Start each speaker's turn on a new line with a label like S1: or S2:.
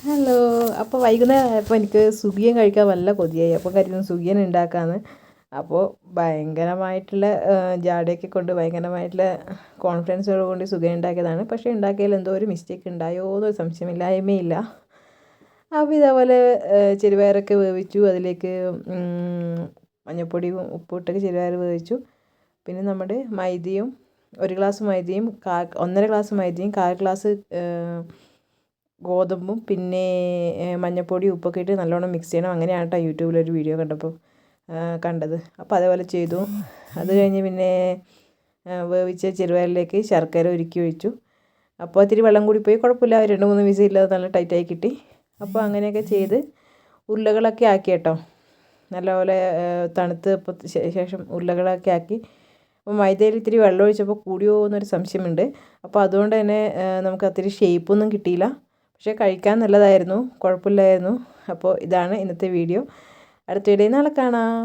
S1: Hello. അപ്പോൾ വൈകുന്നേരം ആയപ്പോൾ എനിക്ക് സുഖിയൻ കഴിക്കാൻ നല്ല കൊതിയായി. അപ്പോൾ കരുതുന്നു സുഖിയൻ ഉണ്ടാക്കാമെന്ന്. അപ്പോൾ ഭയങ്കരമായിട്ടുള്ള ജാടയൊക്കെ കൊണ്ട് ഭയങ്കരമായിട്ടുള്ള കോൺഫിഡൻസോട് കൊണ്ട് സുഖിയൻ ഉണ്ടാക്കിയതാണ്. പക്ഷേ ഉണ്ടാക്കിയതിൽ എന്തോ ഒരു മിസ്റ്റേക്ക് ഉണ്ടായോ എന്നൊരു സംശയമില്ലായ്മയില്ല. അപ്പോൾ ഇതേപോലെ ചെറുപയറൊക്കെ വേവിച്ചു. അതിലേക്ക് മഞ്ഞൾപ്പൊടിയും ഉപ്പും ഇട്ടൊക്കെ ചെറുപയർ വേവിച്ചു. പിന്നെ നമ്മുടെ മൈദയും 1 ഗ്ലാസ് മൈദയും 1.5 ഗ്ലാസ് മൈദയും 1/4 ഗ്ലാസ് ഗോതമ്പും പിന്നെ മഞ്ഞൾപ്പൊടിയും ഉപ്പൊക്കെ ഇട്ട് നല്ലോണം മിക്സ് ചെയ്യണം. അങ്ങനെയാണ് കേട്ടോ യൂട്യൂബിലൊരു വീഡിയോ കണ്ടപ്പോൾ കണ്ടത്. അപ്പോൾ അതേപോലെ ചെയ്തു. അത് കഴിഞ്ഞ് പിന്നെ വേവിച്ച ചെറുപയറിലേക്ക് ശർക്കര ഉരുക്കി ഒഴിച്ചു. അപ്പോൾ ഇത്തിരി വെള്ളം കൂടി പോയി, കുഴപ്പമില്ല. 2-3 വിസിലില്ലാതെ നല്ല ടൈറ്റായി കിട്ടി. അപ്പോൾ അങ്ങനെയൊക്കെ ചെയ്ത് ഉരുളകളൊക്കെ ആക്കി കേട്ടോ. നല്ലപോലെ തണുത്ത് ശേഷം ഉരുളകളൊക്കെ ആക്കി. അപ്പോൾ മൈദയിൽ ഇത്തിരി വെള്ളം ഒഴിച്ചപ്പോൾ കൂടിയോ എന്നൊരു സംശയമുണ്ട്. അപ്പോൾ അതുകൊണ്ട് തന്നെ നമുക്ക് അത്തിരി ഷേപ്പൊന്നും കിട്ടിയില്ല. പക്ഷേ കഴിക്കാൻ നല്ലതായിരുന്നു, കുഴപ്പമില്ലായിരുന്നു. അപ്പോൾ ഇതാണ് ഇന്നത്തെ വീഡിയോ. അടുത്ത വീഡിയോയിൽ നാളെ കാണാം.